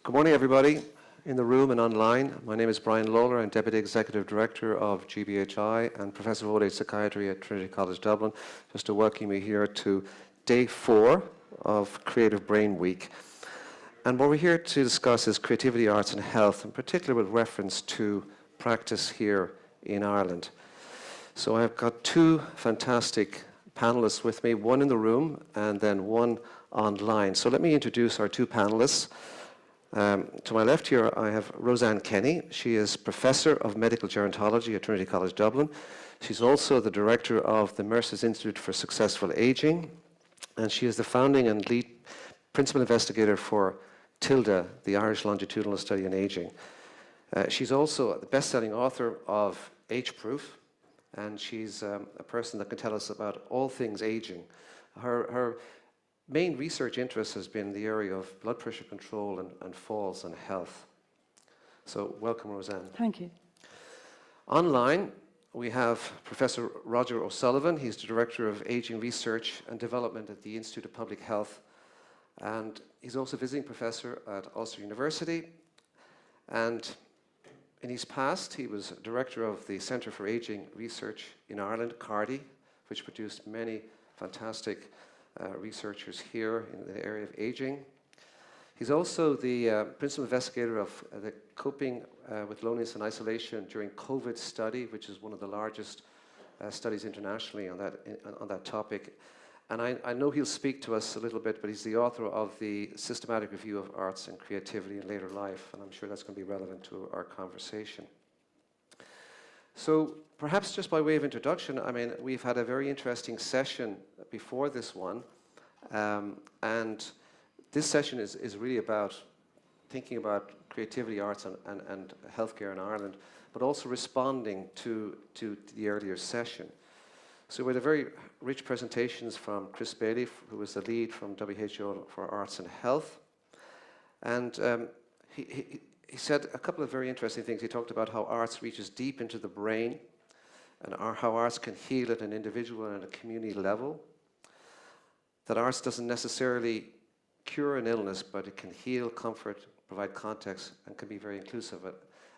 Good morning, everybody in the room and online. My name is Brian Lawlor. I'm Deputy Executive Director of GBHI and Professor of Old Age Psychiatry at Trinity College Dublin. Just to welcome you here to day 4 of Creative Brain Week. And what we're here to discuss is creativity, arts and health, in particular with reference to practice here in Ireland. So I've got 2 fantastic panelists with me, one in the room and then one online. So let me introduce our 2 panelists. To my left here, I have Roseanne Kenny. She is Professor of Medical Gerontology at Trinity College Dublin. She's also the Director of the Mercer's Institute for Successful Aging, and she is the founding and lead principal investigator for TILDA, the Irish Longitudinal Study on Aging. She's also the best-selling author of Age Proof, and she's a person that can tell us about all things aging. Her main research interest has been the area of blood pressure control and falls and health. So welcome, Roseanne. Thank you. Online, we have Professor Roger O'Sullivan. He's the Director of Aging Research and Development at the Institute of Public Health. And he's also visiting professor at Ulster University. And in his past, he was Director of the Centre for Aging Research in Ireland, CARDI, which produced many fantastic researchers here in the area of aging. He's also the principal investigator of the Coping with Loneliness and Isolation during COVID study, which is one of the largest studies internationally on that topic. And I know he'll speak to us a little bit, but he's the author of the Systematic Review of Arts and Creativity in Later Life, and I'm sure that's going to be relevant to our conversation. So perhaps just by way of introduction, I mean, we've had a very interesting session before this one, and this session is really about thinking about creativity, arts and healthcare in Ireland, but also responding to the earlier session. So we had a very rich presentations from Chris Bailey, who was the lead from WHO for Arts and Health. And he said a couple of very interesting things. He talked about how arts reaches deep into the brain and how arts can heal at an individual and a community level. That arts doesn't necessarily cure an illness, but it can heal, comfort, provide context, and can be very inclusive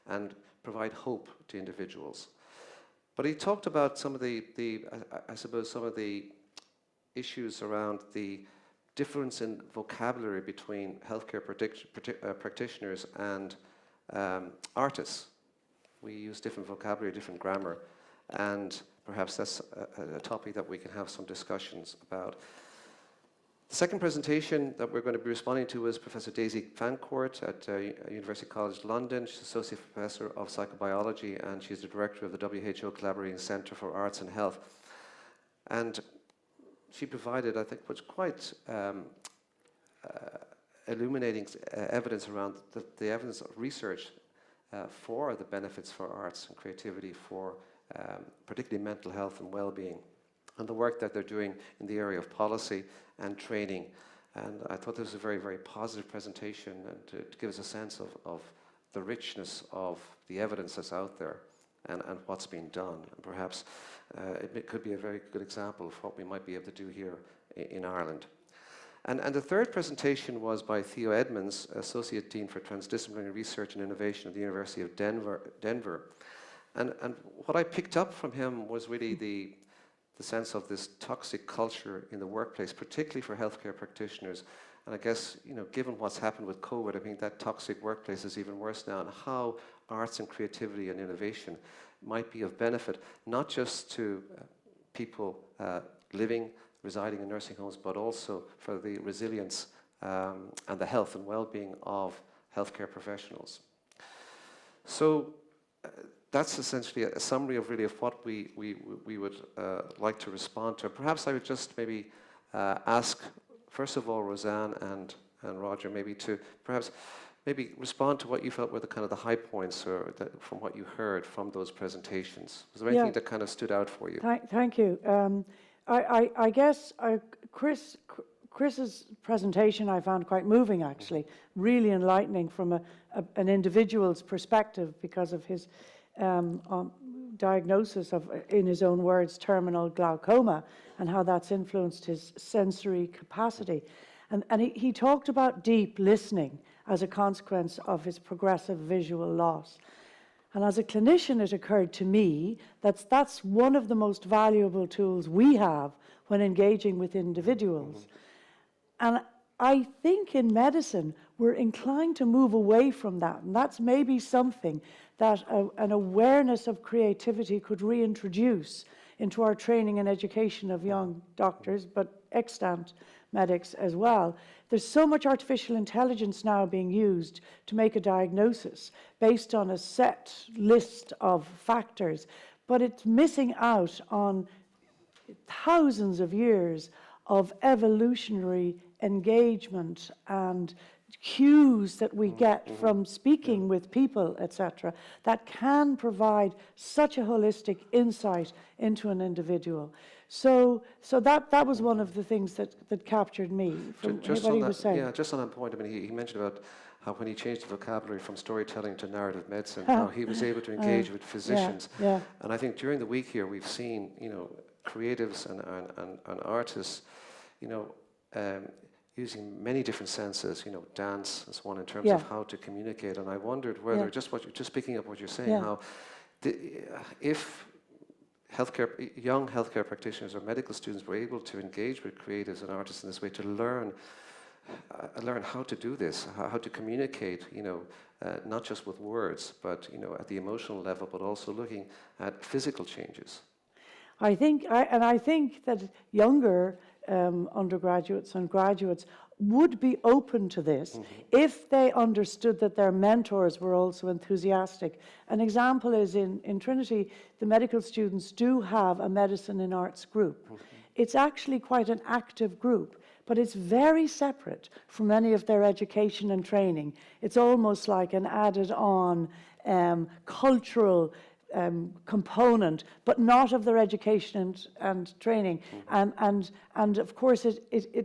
and provide hope to individuals. But he talked about some of I suppose some of the issues around the difference in vocabulary between healthcare practitioners and artists. We use different vocabulary, different grammar, and perhaps that's a topic that we can have some discussions about. The second presentation that we're going to be responding to is Professor Daisy Fancourt at University College London. She's Associate Professor of Psychobiology, and she's the Director of the WHO Collaborating Centre for Arts and Health. And she provided, I think, what's quite illuminating evidence around the evidence of research for the benefits for arts and creativity for particularly mental health and well-being, and the work that they're doing in the area of policy and training. And I thought this was a very, very positive presentation, and to give us a sense of the richness of the evidence that's out there and what's being done. And perhaps it could be a very good example of what we might be able to do here in Ireland. And the third presentation was by Theo Edmonds, Associate Dean for Transdisciplinary Research and Innovation at the University of Denver. And what I picked up from him was really the sense of this toxic culture in the workplace, particularly for healthcare practitioners. And I guess, you know, given what's happened with COVID, I think that toxic workplace is even worse now, and how arts and creativity and innovation might be of benefit, not just to people residing in nursing homes, but also for the resilience and the health and well-being of healthcare professionals. So that's essentially a summary of really of what we would like to respond to. Perhaps I would just maybe ask, first of all, Roseanne and Roger, maybe to perhaps maybe respond to what you felt were the kind of the high points or from what you heard from those presentations. Was there anything that kind of stood out for you? Thank you. I guess Chris's presentation I found quite moving, actually, really enlightening from an individual's perspective because of his diagnosis of, in his own words, terminal glaucoma, and how that's influenced his sensory capacity. And he talked about deep listening as a consequence of his progressive visual loss. And as a clinician, it occurred to me that that's one of the most valuable tools we have when engaging with individuals. And I think in medicine, we're inclined to move away from that. And that's maybe something that an awareness of creativity could reintroduce into our training and education of young doctors, but extant medics as well. There's so much artificial intelligence now being used to make a diagnosis based on a set list of factors, but it's missing out on thousands of years of evolutionary engagement and cues that we get from speaking with people, etc., that can provide such a holistic insight into an individual. So that was one of the things that captured me from what he was saying. Yeah, just on that point, I mean, he mentioned about how when he changed the vocabulary from storytelling to narrative medicine, how he was able to engage with physicians. Yeah. And I think during the week here, we've seen, creatives and artists, using many different senses, dance is one in terms of how to communicate. And I wondered whether, just picking up what you're saying, how if young healthcare practitioners or medical students were able to engage with creatives and artists in this way to learn how to do this, how to communicate, not just with words, but at the emotional level, but also looking at physical changes. I think that younger undergraduates and graduates would be open to this if they understood that their mentors were also enthusiastic. An example is in Trinity, the medical students do have a medicine in arts group. It's actually quite an active group, but it's very separate from any of their education and training. It's almost like an added on cultural component, but not of their education and training. And of course,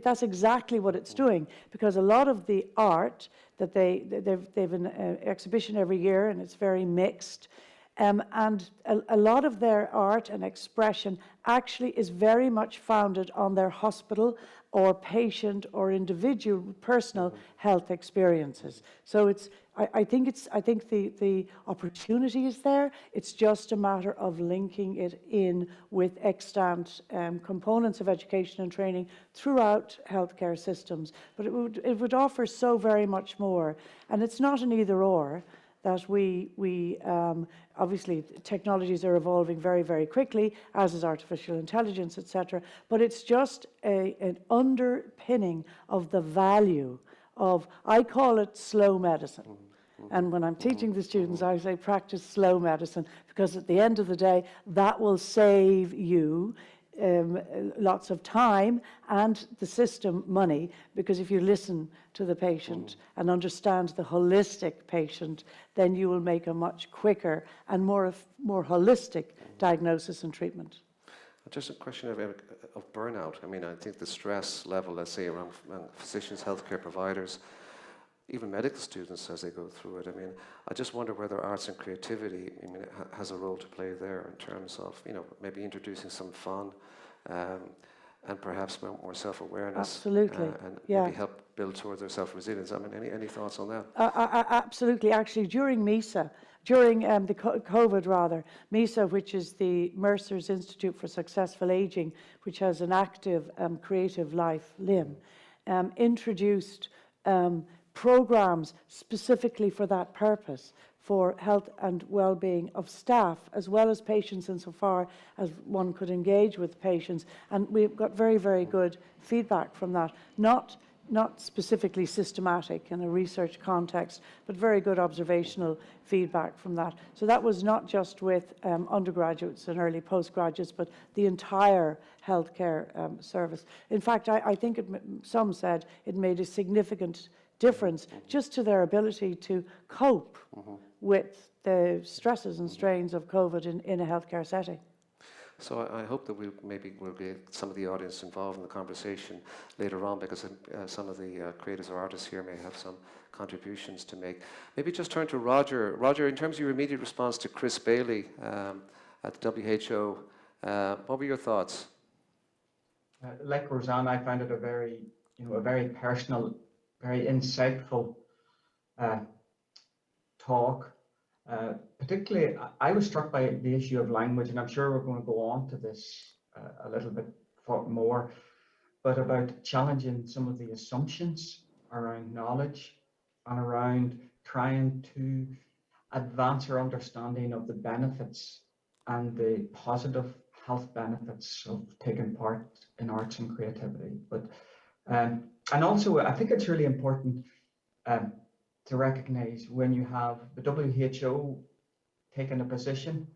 that's exactly what it's doing, because a lot of the art that they've an exhibition every year, and it's very mixed. And a lot of their art and expression actually is very much founded on their hospital or patient or individual personal health experiences. So I think the opportunity is there. It's just a matter of linking it in with extant components of education and training throughout healthcare systems. But it would offer so very much more. And it's not an either or. That we obviously technologies are evolving very, very quickly, as is artificial intelligence, etc. But it's just an underpinning of the value of, I call it slow medicine. And when I'm teaching the students, I say practice slow medicine, because at the end of the day, that will save you lots of time and the system money, because if you listen to the patient and understand the holistic patient, then you will make a much quicker and more holistic diagnosis and treatment. Just a question of burnout. I mean, I think the stress level, let's say, around physicians, healthcare providers, even medical students as they go through it. I mean, I just wonder whether arts and creativity, has a role to play there in terms of, maybe introducing some fun and perhaps more self-awareness. Absolutely. And maybe help build towards their self-resilience. I mean, any thoughts on that? Absolutely. Actually, during MISA, during the COVID rather, MISA, which is the Mercer's Institute for Successful Aging, which has an active creative life limb, introduced programs specifically for that purpose, for health and well-being of staff as well as patients, insofar as one could engage with patients. And we've got very, very good feedback from that. Not specifically systematic in a research context, but very good observational feedback from that. So that was not just with undergraduates and early postgraduates, but the entire healthcare service. In fact, I think some said it made a significant difference just to their ability to cope with the stresses and strains of COVID in a healthcare setting. So I hope that we'll get some of the audience involved in the conversation later on, because some of the creators or artists here may have some contributions to make. Maybe just turn to Roger. Roger, in terms of your immediate response to Chris Bailey at the WHO, what were your thoughts? Like Rosanna, I find it a very a very personal, very insightful talk. Particularly, I was struck by the issue of language, and I'm sure we're going to go on to this a little bit more, but about challenging some of the assumptions around knowledge and around trying to advance our understanding of the benefits and the positive health benefits of taking part in arts and creativity. But and also, I think it's really important to recognize when you have the WHO taking a position,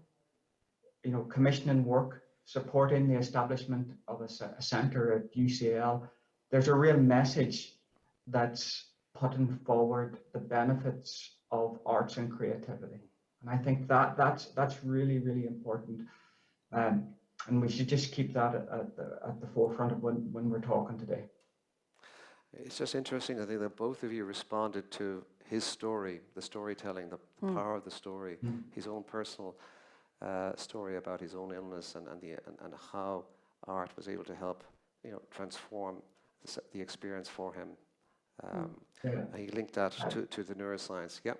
commissioning work, supporting the establishment of a centre at UCL, there's a real message that's putting forward the benefits of arts and creativity. And I think that's really, really important. And we should just keep that at the forefront of when we're talking today. It's just interesting, I think, that both of you responded to his story, the storytelling, the power of the story, his own personal story about his own illness and how art was able to help, transform the experience for him. And he linked that to the neuroscience. Yep,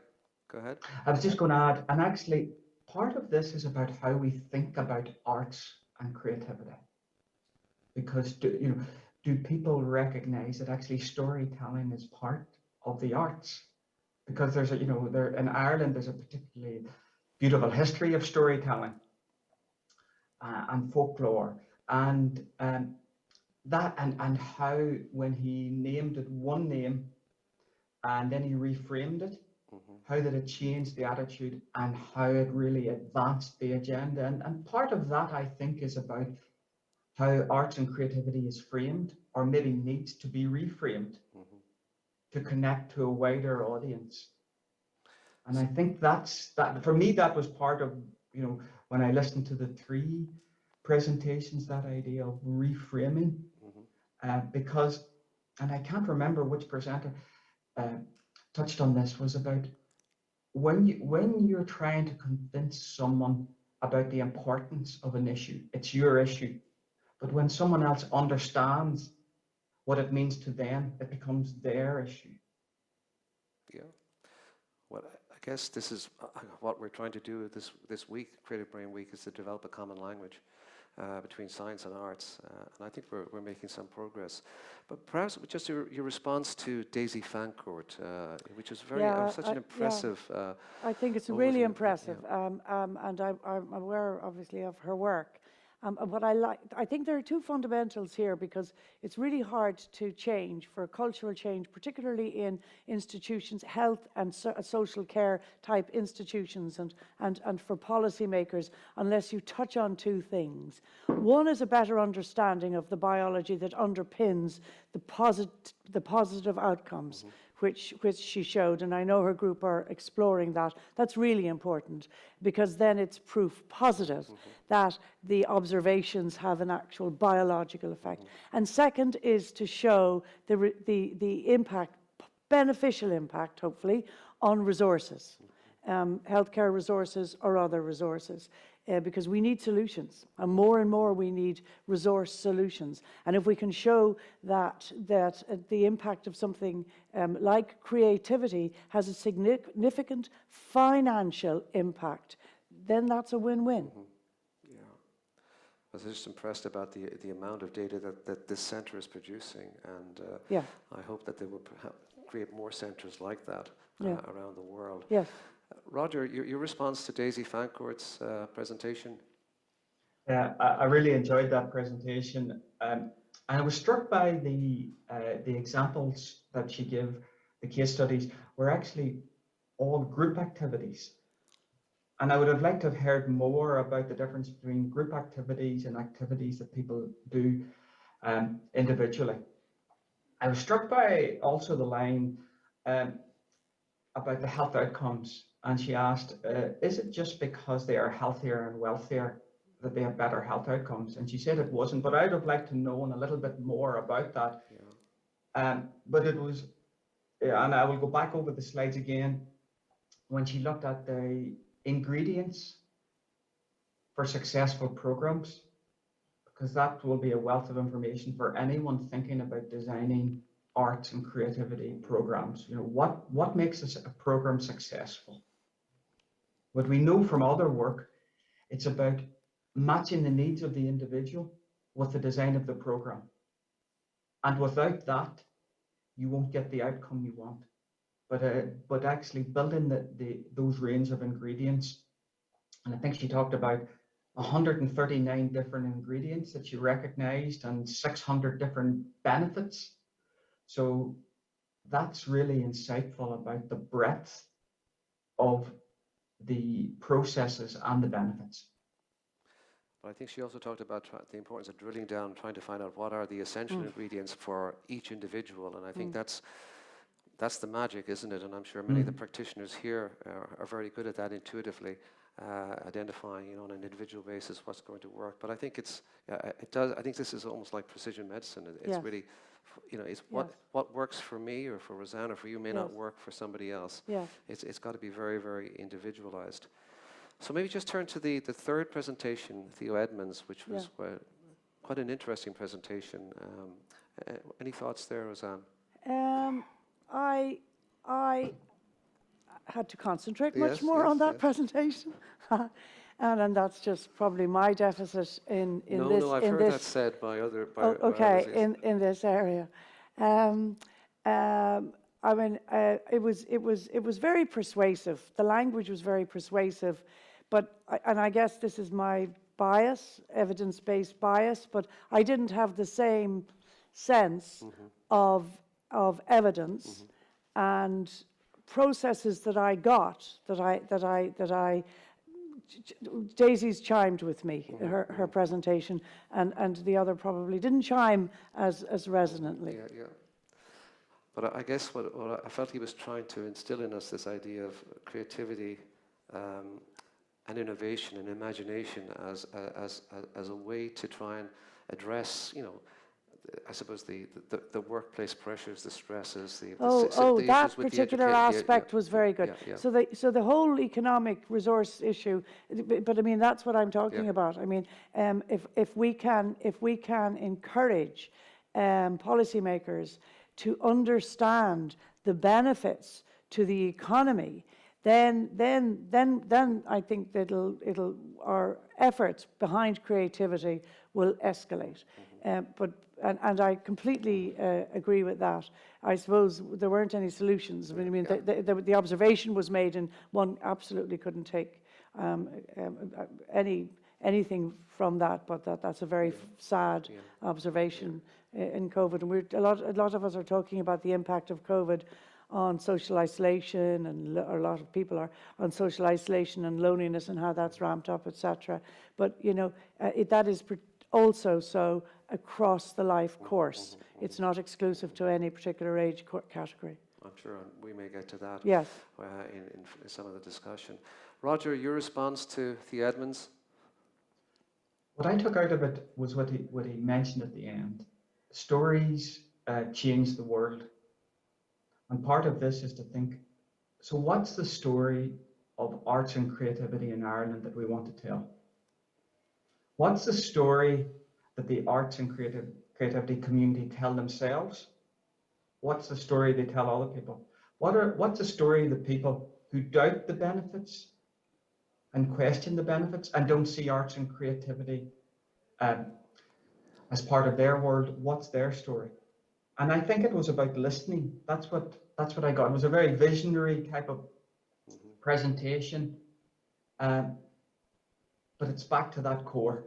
go ahead. I was just going to add, and actually, part of this is about how we think about arts and creativity. Because do people recognize that actually storytelling is part of the arts? Because there's in Ireland there's a particularly beautiful history of storytelling and folklore, and that and how when he named it one name and then he reframed it, how that it changed the attitude and how it really advanced the agenda. And part of that, I think, is about how arts and creativity is framed, or maybe needs to be reframed to connect to a wider audience. And I think that for me, that was part of, when I listened to the three presentations, that idea of reframing, because, and I can't remember which presenter touched on this, was about when you're trying to convince someone about the importance of an issue, it's your issue. But when someone else understands what it means to them, it becomes their issue. Yeah. Well, I guess this is what we're trying to do this week, Creative Brain Week, is to develop a common language between science and arts. And I think we're making some progress. But perhaps just your response to Daisy Fancourt, which is such an impressive I think it's overview. really impressive. And I'm aware, obviously, of her work. What I think there are two fundamentals here, because it's really hard to change, for cultural change, particularly in institutions, health and social care type institutions, and for policymakers, unless you touch on two things. One is a better understanding of the biology that underpins the positive outcomes, which she showed, and I know her group are exploring that. That's really important, because then it's proof positive that the observations have an actual biological effect. And second is to show the impact, beneficial impact, hopefully, on resources, healthcare resources or other resources. Because we need solutions, and more we need resource solutions. And if we can show that the impact of something like creativity has a significant financial impact, then that's a win-win. Yeah, I was just impressed about the amount of data that this centre is producing, and I hope that they will create more centres like that around the world. Yes. Roger, your response to Daisy Fancourt's presentation? Yeah, I really enjoyed that presentation, and I was struck by the examples that she gave. The case studies were actually all group activities, and I would have liked to have heard more about the difference between group activities and activities that people do individually. I was struck by also the line about the health outcomes. And she asked, is it just because they are healthier and wealthier that they have better health outcomes? And she said it wasn't, but I would have liked to know a little bit more about that. Yeah. But it was, and I will go back over the slides again, when she looked at the ingredients for successful programs, because that will be a wealth of information for anyone thinking about designing arts and creativity programs. You know, what makes a program successful? What we know from other work, it's about matching the needs of the individual with the design of the program. And without that, you won't get the outcome you want. But actually building those range of ingredients, and I think she talked about 139 different ingredients that she recognized and 600 different benefits. So that's really insightful about the breadth of the processes and the benefits. But I think she also talked about the importance of drilling down, trying to find out what are the essential ingredients for each individual. And I think that's the magic, isn't it? And I'm sure many of the practitioners here are very good at that intuitively, identifying, you know, on an individual basis what's going to work. But I think it does. I think this is almost like precision medicine. It's really, you know, it's what works for me or for Roseanne or for you may not work for somebody else. Yeah. It's got to be very, very individualized. So maybe just turn to the third presentation, Theo Edmonds, which was quite an interesting presentation. Any thoughts there, Roseanne? I had to concentrate much more on that presentation. And that's just probably my deficit in this. No, I've heard that said by other. In this area. I mean, it was very persuasive. The language was very persuasive, but I guess this is my bias, evidence-based bias. But I didn't have the same sense of evidence and processes that I got. Daisy's chimed with me, her presentation, and the other probably didn't chime as resonantly. Yeah. But I guess what I felt he was trying to instill in us this idea of creativity and innovation and imagination as a way to try and address, you know, I suppose the workplace pressures, the stresses, the that particular aspect was very good. So the whole economic resource issue, but I mean that's what I'm talking about. I mean, if we can encourage policymakers to understand the benefits to the economy, then I think that our efforts behind creativity will escalate. And I completely agree with that. I suppose there weren't any solutions. I mean, the observation was made, and one absolutely couldn't take anything from that. But that's a very sad observation in COVID. And a lot of us are talking about the impact of COVID on social isolation, and a lot of people are on social isolation and loneliness, and how that's ramped up, etc. But you know, that is also so across the life course. It's not exclusive to any particular age category. I'm sure we may get to that. Yes. In some of the discussion. Roger, your response to the Edmonds? What I took out of it was what he mentioned at the end. Stories change the world. And part of this is to think, so what's the story of arts and creativity in Ireland that we want to tell? What's the story that the arts and creativity community tell themselves? What's the story they tell other people? What's the story of the people who doubt the benefits and question the benefits and don't see arts and creativity as part of their world? What's their story? And I think it was about listening. That's what I got. It was a very visionary type of presentation, but it's back to that core,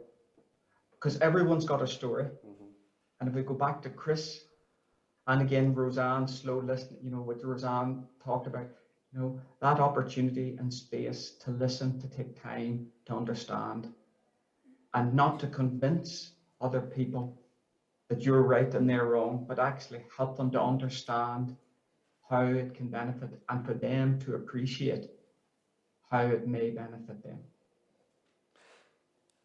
because everyone's got a story. And if we go back to Chris, and again Roseanne, slow listening, you know, what Roseanne talked about, you know, that opportunity and space to listen, to take time to understand, and not to convince other people that you're right and they're wrong, but actually help them to understand how it can benefit, and for them to appreciate how it may benefit them.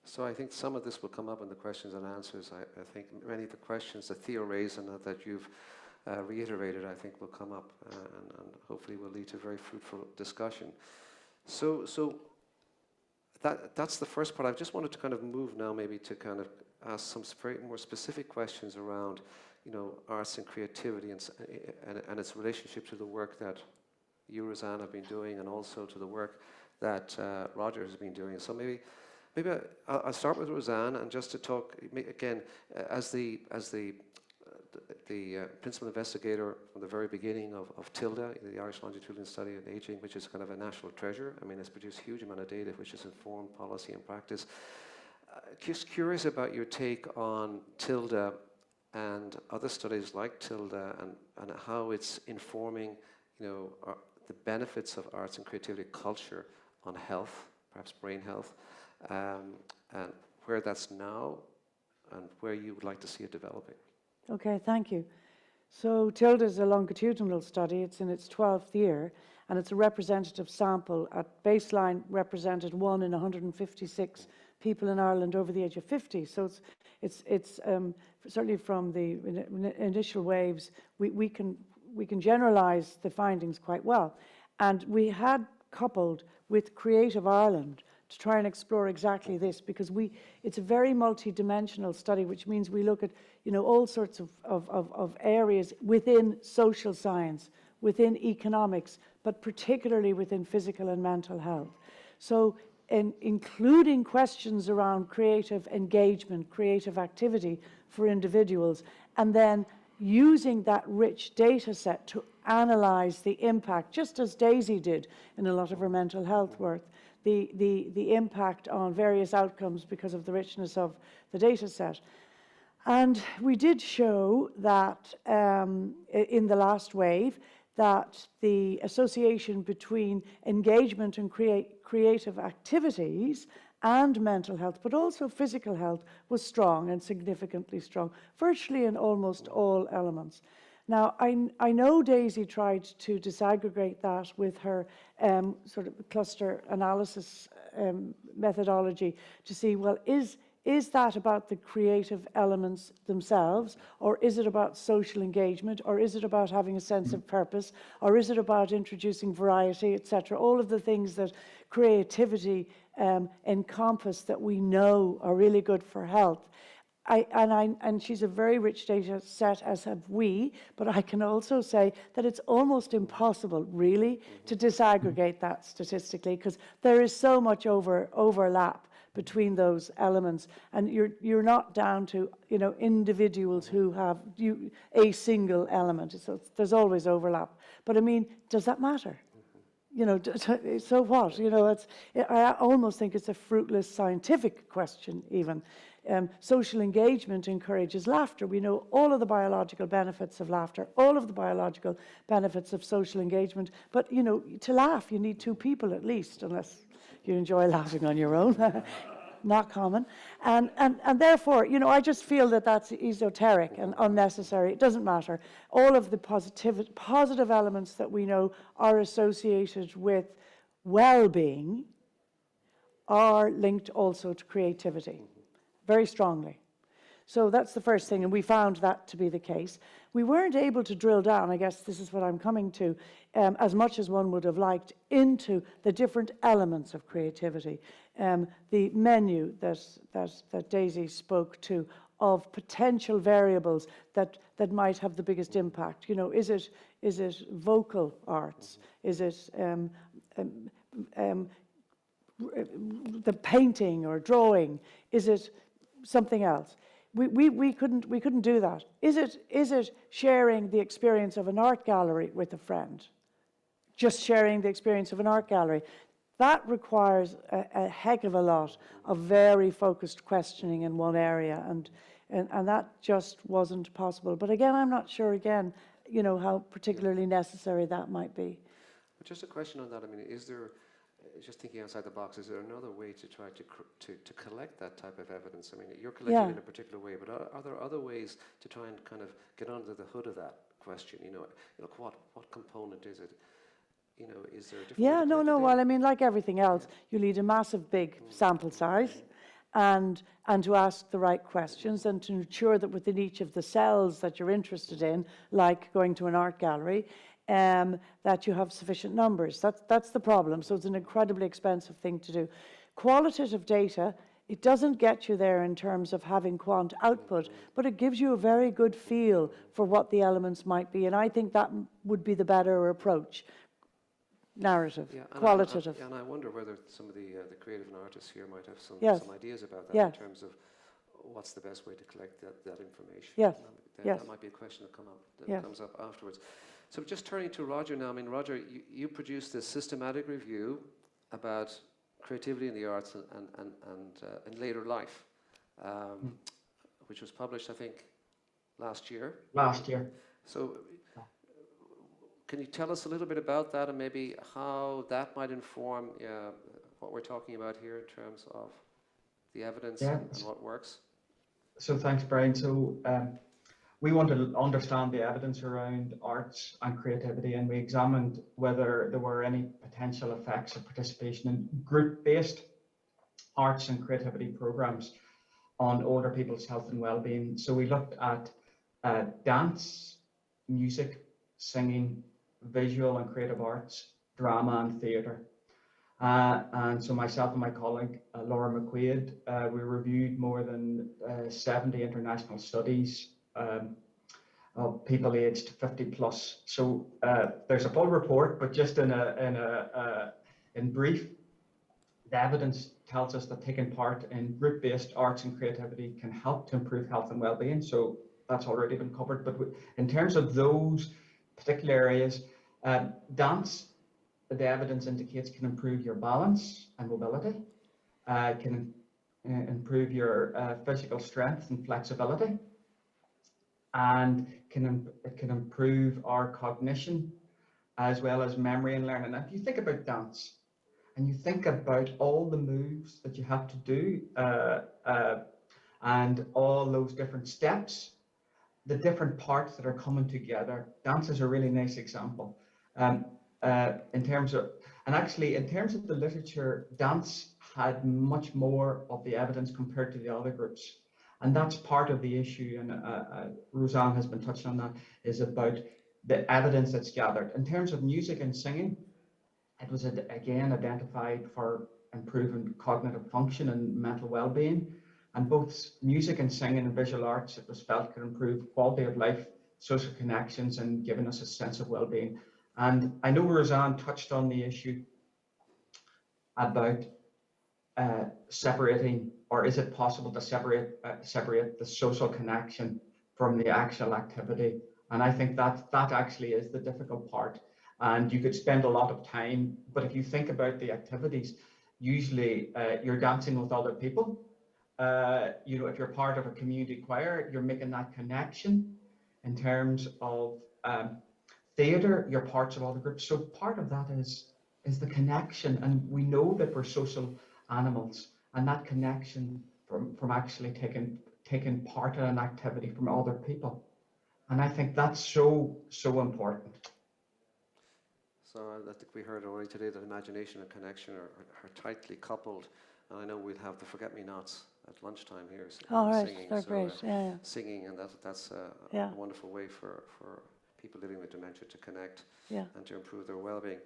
So I think some of this will come up in the questions and answers. I think many of the questions that Theo raised and that you've reiterated, I think will come up and hopefully will lead to a very fruitful discussion. So that's the first part. I just wanted to kind of move now maybe to kind of ask some very more specific questions around, arts and creativity and its relationship to the work that you, Roseanne, have been doing, and also to the work that Roger has been doing. So maybe I'll start with Roseanne, and just to talk again as the principal investigator from the very beginning of TILDA, the Irish Longitudinal Study of Aging, which is kind of a national treasure. I mean, it's produced a huge amount of data which has informed policy and practice. Just curious about your take on TILDA and other studies like TILDA, and how it's informing, the benefits of arts and creativity culture on health, perhaps brain health, and where that's now and where you would like to see it developing. Okay, thank you. So TILDA is a longitudinal study. It's in its 12th year, and it's a representative sample. At baseline, represented 1 in 156 people in Ireland over the age of 50. So it's certainly from the initial waves, we can generalize the findings quite well. And we had coupled with Creative Ireland to try and explore exactly this, because it's a very multi-dimensional study, which means we look at all sorts of areas within social science, within economics, but particularly within physical and mental health. So including questions around creative engagement, creative activity for individuals, and then using that rich data set to analyze the impact, just as Daisy did in a lot of her mental health work, the impact on various outcomes because of the richness of the data set. And we did show that in the last wave, that the association between engagement and creative activities and mental health, but also physical health, was strong and significantly strong, virtually in almost all elements. Now, I know Daisy tried to disaggregate that with her sort of cluster analysis methodology to see, well, is that about the creative elements themselves, or is it about social engagement, or is it about having a sense of purpose, or is it about introducing variety, etc.? All of the things that creativity encompass that we know are really good for health. And she's a very rich data set, as have we, but I can also say that it's almost impossible, really, to disaggregate that statistically, because there is so much overlap between those elements, and you're not down to individuals who have a single element. So there's always overlap. But I mean, does that matter? So what? I almost think it's a fruitless scientific question even. Social engagement encourages laughter. We know all of the biological benefits of laughter, all of the biological benefits of social engagement. But to laugh, you need 2 people at least, unless you enjoy laughing on your own. Not common. And therefore, I just feel that that's esoteric and unnecessary. It doesn't matter. All of the positive elements that we know are associated with well-being are linked also to creativity, very strongly. So that's the first thing, and we found that to be the case. We weren't able to drill down, I guess this is what I'm coming to, as much as one would have liked, into the different elements of creativity. The menu that Daisy spoke to of potential variables that might have the biggest impact. Is it vocal arts? Is it the painting or drawing? Is it something else? We couldn't do that. Is it sharing the experience of an art gallery with a friend? Just sharing the experience of an art gallery. That requires a heck of a lot of very focused questioning in one area, and that just wasn't possible. But again, I'm not sure how particularly necessary that might be. But just a question on that. I mean, is there, just thinking outside the box, is there another way to try to collect that type of evidence? I mean, you're collecting it in a particular way, but are there other ways to try and kind of get under the hood of that question? What component is it? Is there a different? Yeah, no. Well, I mean, like everything else, you need a massive big sample size, and to ask the right questions, and to ensure that within each of the cells that you're interested in, like going to an art gallery, that you have sufficient numbers. That's the problem. So it's an incredibly expensive thing to do. Qualitative data It doesn't get you there in terms of having quant output, but it gives you a very good feel for what the elements might be. And I think that would be the better approach. Narrative, Yeah, and qualitative. and I wonder whether some of the creative and artists here might have some, Yes. some ideas about that Yes. in terms of what's the best way to collect that information. Yes. That might be a question that Yes. comes up afterwards. So just turning to Roger now, I mean, Roger, you produced this systematic review about creativity in the arts and in later life, which was published, I think, last year. Last year. So can you tell us a little bit about that and maybe how that might inform what we're talking about here in terms of the evidence and what works? So thanks, Brian. So we want to understand the evidence around arts and creativity, and we examined whether there were any potential effects of participation in group-based arts and creativity programs on older people's health and well-being. So we looked at dance, music, singing, visual and creative arts, drama and theatre. And so myself and my colleague, Laura McQuaid, we reviewed more than 70 international studies of people aged 50 plus. So there's a full report, but just in brief, the evidence tells us that taking part in group-based arts and creativity can help to improve health and well-being. So that's already been covered. But in terms of those particular areas, dance, the evidence indicates, can improve your balance and mobility, can improve your physical strength and flexibility, and it can improve our cognition as well as memory and learning. And if you think about dance and you think about all the moves that you have to do and all those different steps, the different parts that are coming together, dance is a really nice example. In terms of the literature, dance had much more of the evidence compared to the other groups. And that's part of the issue, and Roseanne has been touched on that, is about the evidence that's gathered. In terms of music and singing, it was again identified for improving cognitive function and mental well-being. And both music and singing and visual arts, it was felt, could improve quality of life, social connections, and giving us a sense of well-being. And I know Roseanne touched on the issue about separating, or is it possible to separate the social connection from the actual activity? And I think that actually is the difficult part. And you could spend a lot of time, but if you think about the activities, usually you're dancing with other people. If you're part of a community choir, you're making that connection. In terms of theatre, you're parts of other groups. So part of that is the connection, and we know that we're social animals, and that connection from actually taking part in an activity from other people. And I think that's so important. So I think we heard already today that imagination and connection are tightly coupled. And I know we'll have the forget-me-nots at lunchtime here. Singing. They're great. Singing, and that's a wonderful way for people living with dementia to connect and to improve their well-being.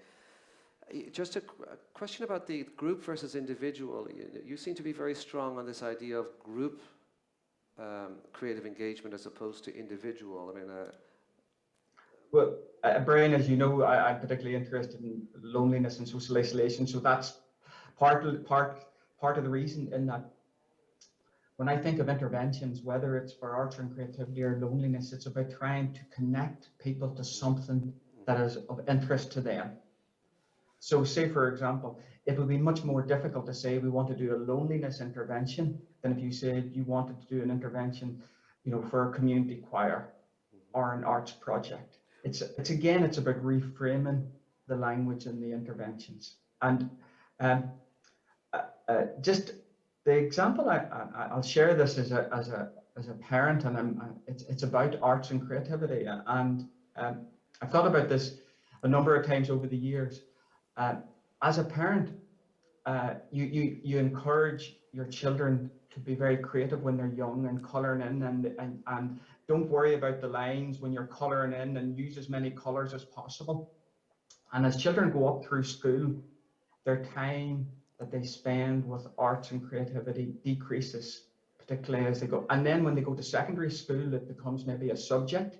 Just a question about the group versus individual. You seem to be very strong on this idea of group creative engagement as opposed to individual. I mean, well, Brian, as you know, I'm particularly interested in loneliness and social isolation. So that's part of the reason in that when I think of interventions, whether it's for arts and creativity or loneliness, it's about trying to connect people to something that is of interest to them. So say, for example, it would be much more difficult to say we want to do a loneliness intervention than if you said you wanted to do an intervention, for a community choir or an arts project. It's about reframing the language and the interventions. And just the example I'll share this as a parent, and it's about arts and creativity. And I've thought about this a number of times over the years. As a parent, you encourage your children to be very creative when they're young and colouring in, and don't worry about the lines when you're colouring in, and use as many colours as possible. And as children go up through school, their time that they spend with arts and creativity decreases, particularly as they go. And then when they go to secondary school, it becomes maybe a subject,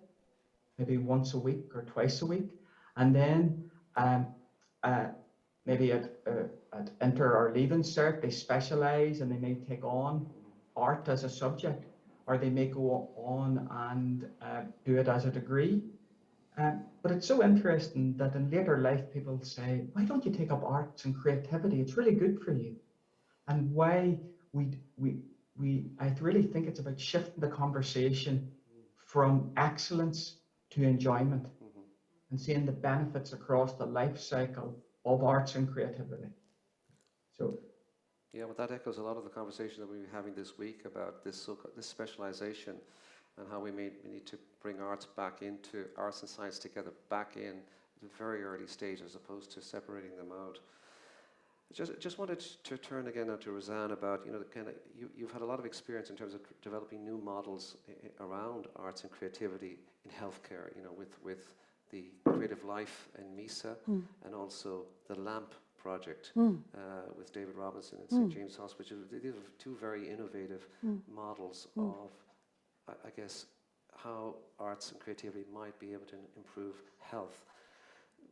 maybe once a week or twice a week. And then maybe at inter or leaving cert, they specialize and they may take on art as a subject, or they may go on and do it as a degree. But it's so interesting that in later life, people say, why don't you take up arts and creativity? It's really good for you. And why I really think it's about shifting the conversation from excellence to enjoyment, and seeing the benefits across the life cycle of arts and creativity. So, yeah, well, that echoes a lot of the conversation that we've been having this week about this specialization, and how we need to bring arts and science together back in the very early stage, as opposed to separating them out. Just wanted to turn again now to Roseanne about, you've had a lot of experience in terms of developing new models around arts and creativity in healthcare, with the Creative Life and MISA, and also the LAMP project with David Robinson at St. James Hospital. These are two very innovative models of, I guess, how arts and creativity might be able to improve health.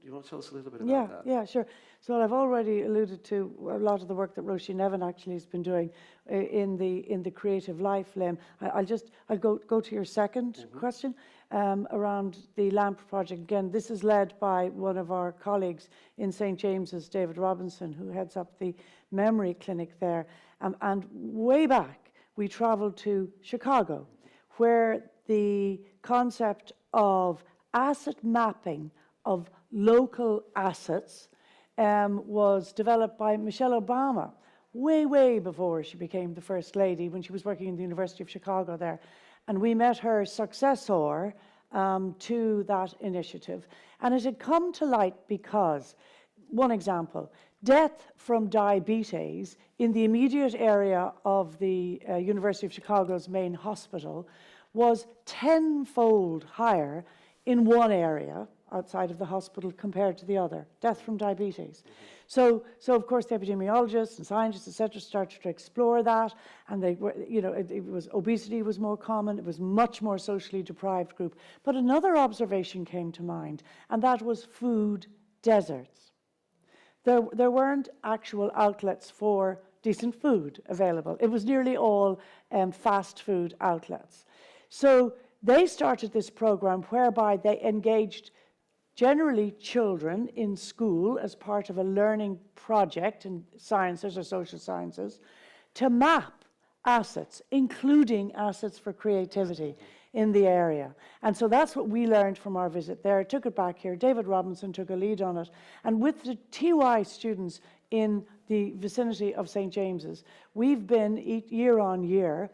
Do you want to tell us a little bit about that? Yeah, sure. So I've already alluded to a lot of the work that Roisin Nevin actually has been doing in the Creative Life limb. I'll go to your second question around the LAMP project. Again, this is led by one of our colleagues in St. James's, David Robinson, who heads up the memory clinic there. And way back, we traveled to Chicago, where the concept of asset mapping of local assets was developed by Michelle Obama way before she became the First Lady, when she was working in the University of Chicago there. And we met her successor to that initiative. And it had come to light because, one example, death from diabetes in the immediate area of the University of Chicago's main hospital was 10-fold higher in one area outside of the hospital compared to the other, death from diabetes. So of course the epidemiologists and scientists, etc., started to explore that, and they were, obesity was more common, it was much more socially deprived group. But another observation came to mind, and that was food deserts. There weren't actual outlets for decent food available. It was nearly all fast food outlets. So they started this program whereby they engaged generally children in school as part of a learning project in sciences or social sciences to map assets, including assets for creativity in the area. And so that's what we learned from our visit there. Took it back here. David Robinson took a lead on it. And with the TY students in the vicinity of St. James's, we've been year on year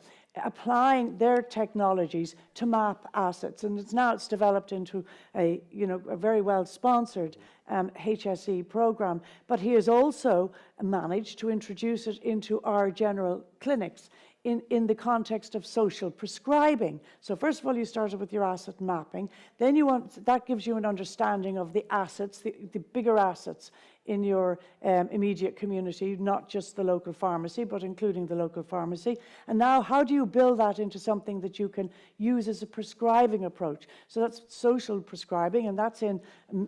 applying their technologies to map assets, and it's developed into a very well sponsored HSE program. But he has also managed to introduce it into our general clinics in the context of social prescribing. So first of all, you started with your asset mapping, then that gives you an understanding of the assets, the bigger assets in your immediate community, not just the local pharmacy, but including the local pharmacy. And now, how do you build that into something that you can use as a prescribing approach? So that's social prescribing, and that's in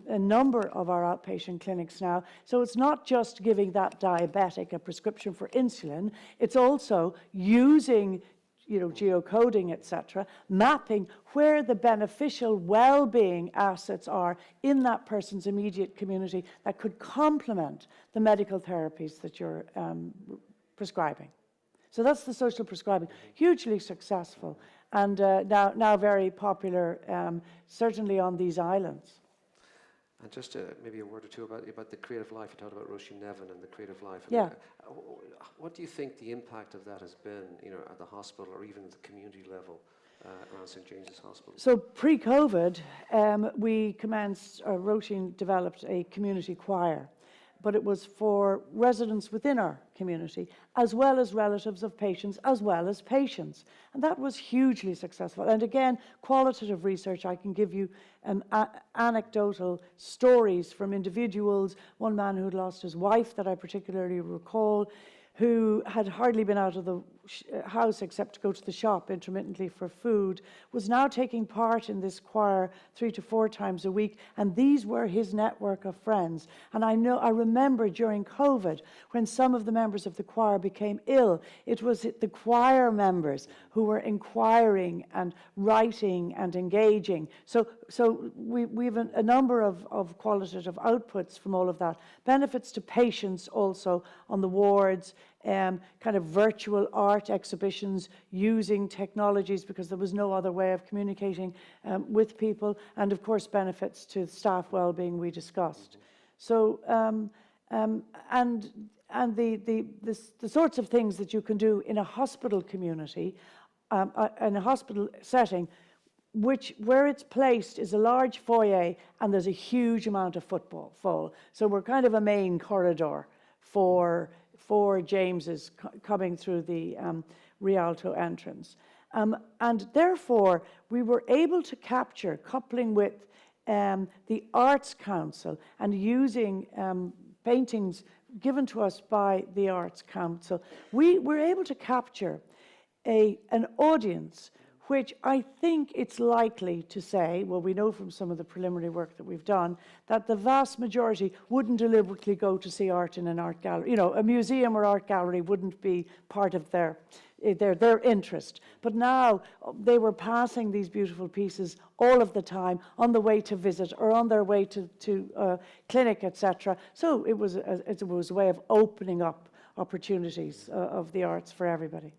a number of our outpatient clinics now. So it's not just giving that diabetic a prescription for insulin, it's also using geocoding, etc., mapping where the beneficial well-being assets are in that person's immediate community that could complement the medical therapies that you're prescribing. So that's the social prescribing, hugely successful, and now very popular, certainly on these islands. And just maybe a word or two about the Creative Life. You talked about Roisin Nevin and the Creative Life. Yeah. What do you think the impact of that has been, at the hospital or even at the community level around St. James's Hospital? So pre-COVID, we commenced, Roisin developed a community choir but it was for residents within our community, as well as relatives of patients, as well as patients. And that was hugely successful. And again, qualitative research, I can give you anecdotal stories from individuals. One man who had lost his wife that I particularly recall, who had hardly been out of the house except to go to the shop intermittently for food, was now taking part in this choir 3 to 4 times a week, and these were his network of friends. And I remember during COVID, when some of the members of the choir became ill, it was the choir members who were inquiring and writing and engaging. So we have a number of qualitative outputs from all of that. Benefits to patients also on the wards, kind of virtual art exhibitions using technologies because there was no other way of communicating with people, and of course benefits to staff well-being we discussed. So and the sorts of things that you can do in a hospital community, in a hospital setting, where it's placed is a large foyer and there's a huge amount of footfall. So we're kind of a main corridor for James's coming through the Rialto entrance. And therefore, we were able to capture, coupling with the Arts Council and using paintings given to us by the Arts Council, we were able to capture an audience which I think it's likely to say, well, we know from some of the preliminary work that we've done, that the vast majority wouldn't deliberately go to see art in an art gallery. You know, a museum or art gallery wouldn't be part of their interest. But now they were passing these beautiful pieces all of the time on the way to visit or on their way to clinic, etc. So it was a way of opening up opportunities of the arts for everybody.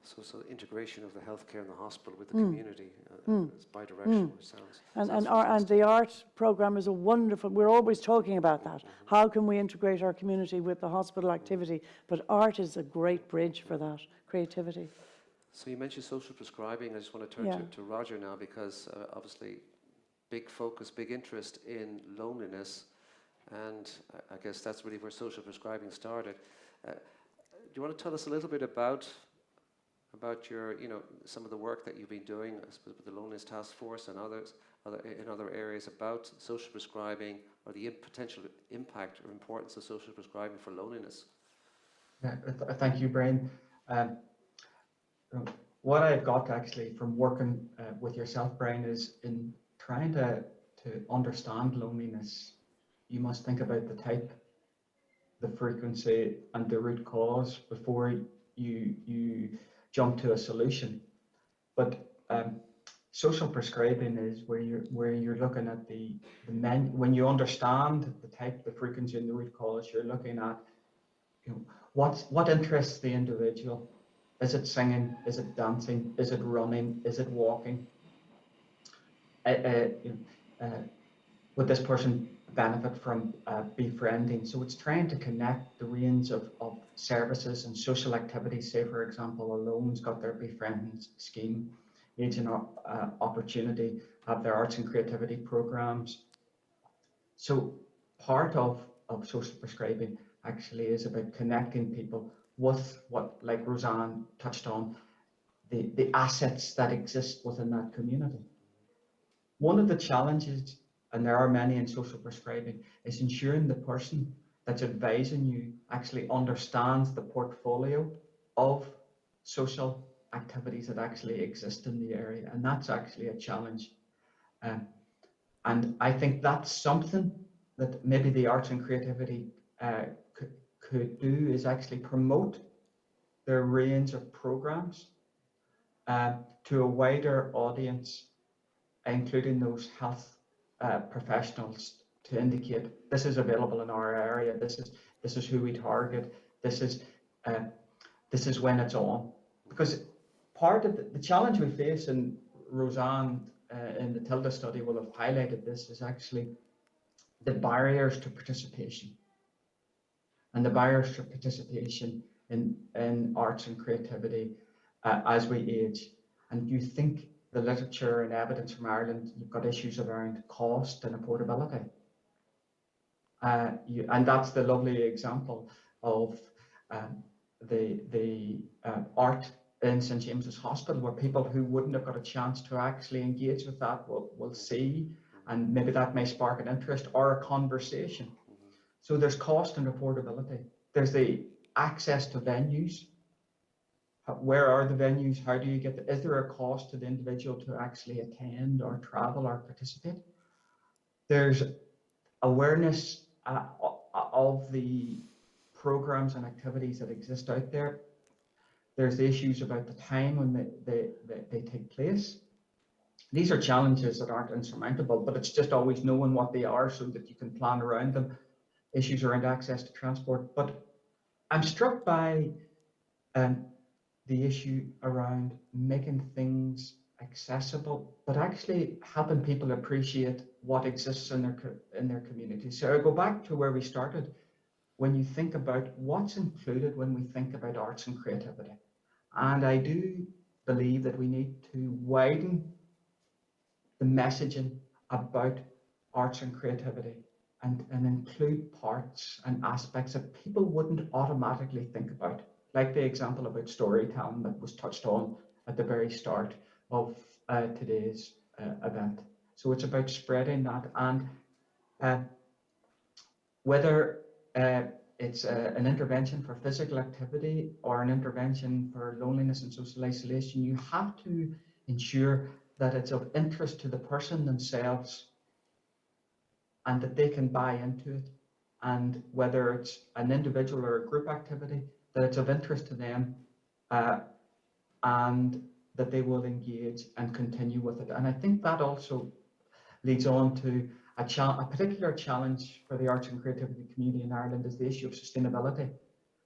So integration of the healthcare and the hospital with the community is bi-directional, it sounds. And the art program is a wonderful, we're always talking about that. How can we integrate our community with the hospital activity? But art is a great bridge for that, creativity. So you mentioned social prescribing. I just want to turn to Roger now, because obviously big focus, big interest in loneliness, and I guess that's really where social prescribing started. Do you want to tell us a little bit about your, some of the work that you've been doing, I suppose, with the Loneliness Task Force and in other areas about social prescribing, or the potential impact or importance of social prescribing for loneliness? Yeah, thank you, Brian. What I got actually from working with yourself, Brian, is in trying to understand loneliness, you must think about the type, the frequency, and the root cause before you jump to a solution. But social prescribing is where you're looking at when you understand the type, the frequency, and the root cause, you're looking at what interests the individual. Is it singing? Is it dancing? Is it running? Is it walking? Would this person benefit from befriending? So it's trying to connect the range of services and social activities. Say, for example, Alone's got their befriending scheme, Age and Opportunity have their arts and creativity programs. So part of social prescribing actually is about connecting people with what, like Roseanne touched on, the assets that exist within that community. One of the challenges, and there are many in social prescribing, is ensuring the person that's advising you actually understands the portfolio of social activities that actually exist in the area, and that's actually a challenge. And I think that's something that maybe the arts and creativity could do, is actually promote their range of programs to a wider audience, including those health professionals, to indicate this is available in our area. This is who we target. This is when it's on. Because part of the challenge we face, and Roseanne in the TILDA study will have highlighted this, is actually the barriers to participation. And the barriers to participation in arts and creativity as we age. And you think the literature and evidence from Ireland, you've got issues around cost and affordability. And that's the lovely example of the art in St. James's Hospital, where people who wouldn't have got a chance to actually engage with that will see, and maybe that may spark an interest or a conversation. So there's cost and affordability. There's the access to venues. Where are the venues? How do you get is there a cost to the individual to actually attend or travel or participate? There's awareness of the programs and activities that exist out there. There's the issues about the time when they take place. These are challenges that aren't insurmountable, but it's just always knowing what they are so that you can plan around them. Issues around access to transport. But I'm struck by the issue around making things accessible, but actually helping people appreciate what exists in their community. So I go back to where we started. When you think about what's included when we think about arts and creativity, and I do believe that we need to widen the messaging about arts and creativity and include parts and aspects that people wouldn't automatically think about, like the example about storytelling that was touched on at the very start of today's event. So it's about spreading that, and whether it's an intervention for physical activity or an intervention for loneliness and social isolation, you have to ensure that it's of interest to the person themselves and that they can buy into it. And whether it's an individual or a group activity, that it's of interest to them and that they will engage and continue with it. And I think that also leads on to a particular challenge for the arts and creativity community in Ireland is the issue of sustainability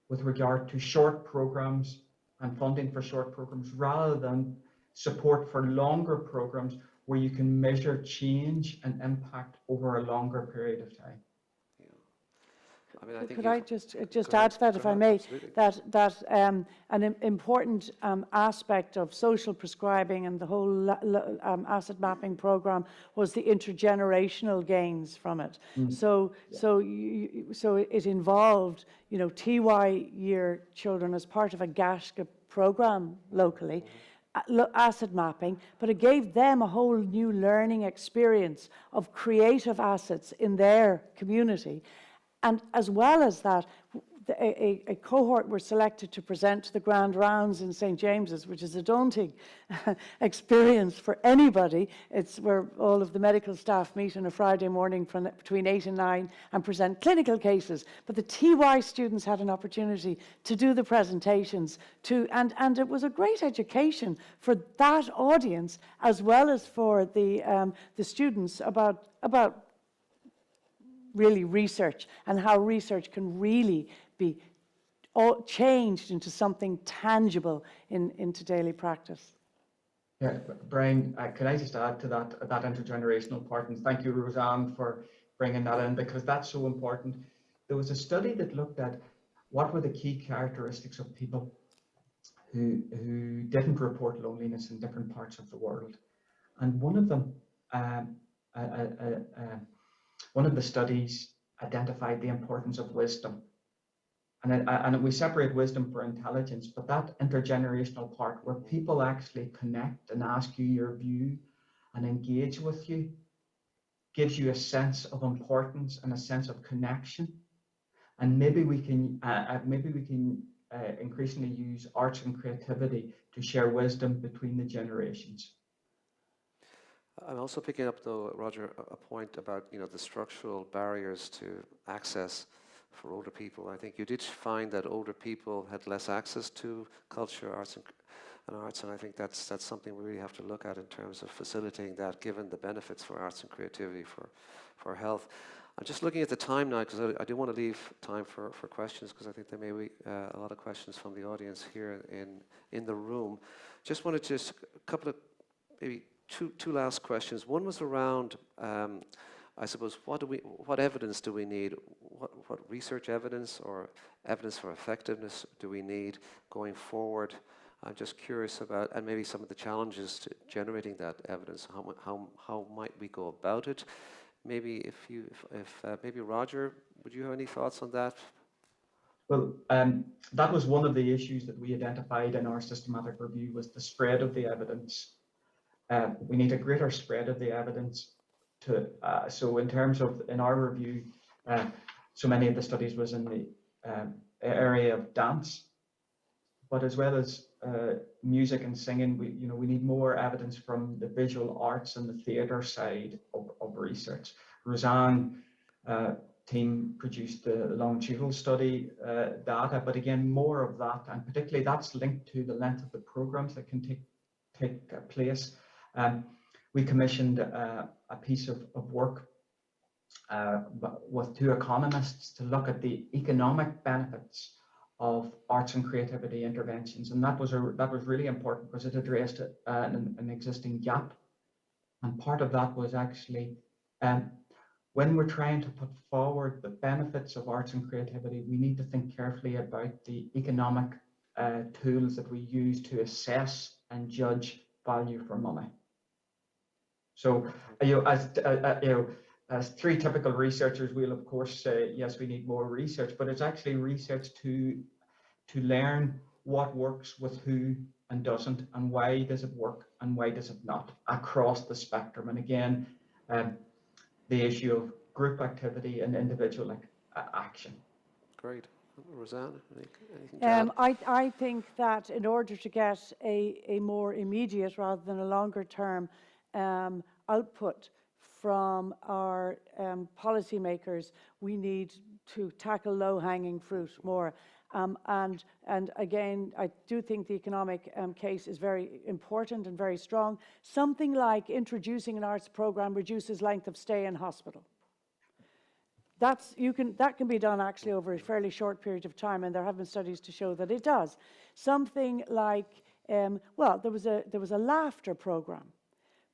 with regard to short programs and funding for short programs rather than support for longer programs where you can measure change and impact over a longer period of time. I mean, I think could I just add to that, if I may, that an important aspect of social prescribing and the whole asset mapping program was the intergenerational gains from it. So it involved, you know, TY year children as part of a GASHGA program locally. Asset mapping, but it gave them a whole new learning experience of creative assets in their community. And as well as that, a cohort were selected to present to the Grand Rounds in St. James's, which is a daunting experience for anybody. It's where all of the medical staff meet on a Friday morning from between 8 and 9 and present clinical cases. But the TY students had an opportunity to do the presentations and it was a great education for that audience as well as for the students about really research and how research can really be changed into something tangible into daily practice. Yeah, Brian, can I just add to that intergenerational part? And thank you, Roseanne, for bringing that in, because that's so important. There was a study that looked at what were the key characteristics of people who didn't report loneliness in different parts of the world. And one of them, one of the studies identified the importance of wisdom. And we separate wisdom for intelligence, but that intergenerational part where people actually connect and ask you your view and engage with you gives you a sense of importance and a sense of connection. And maybe we can increasingly use arts and creativity to share wisdom between the generations. I'm also picking up, though, Roger, a point about, you know, the structural barriers to access for older people. I think you did find that older people had less access to culture, arts, and I think that's something we really have to look at in terms of facilitating that, given the benefits for arts and creativity for health. I'm just looking at the time now because I do want to leave time for questions, because I think there may be a lot of questions from the audience here in the room. Just wanted to a couple of maybe two last questions. One was around, I suppose, what evidence do we need? What research evidence or evidence for effectiveness do we need going forward? I'm just curious about, and maybe some of the challenges to generating that evidence. How might we go about it? maybe if maybe Roger, would you have any thoughts on that? Well, that was one of the issues that we identified in our systematic review, was the spread of the evidence. We need a greater spread of the evidence to, so in terms of, in our review, so many of the studies was in the area of dance, but as well as music and singing, we need more evidence from the visual arts and the theatre side of research. Roseanne team produced the longitudinal study data, but again, more of that, and particularly that's linked to the length of the programs that can take place. We commissioned a piece of work with two economists to look at the economic benefits of arts and creativity interventions, and that was really important because it addressed an existing gap. And part of that was actually, when we're trying to put forward the benefits of arts and creativity, we need to think carefully about the economic tools that we use to assess and judge value for money. So, as three typical researchers, we'll of course say, yes, we need more research, but it's actually research to learn what works with who and doesn't, and why does it work and why does it not, across the spectrum. And again, the issue of group activity and individual action. Great. Roseanne, anything to add? I think that in order to get a more immediate rather than a longer term output from our policymakers, we need to tackle low-hanging fruit more. And again, I do think the economic case is very important and very strong. Something like introducing an arts program reduces length of stay in hospital. That can be done actually over a fairly short period of time, and there have been studies to show that it does. Something like, well, there was a laughter program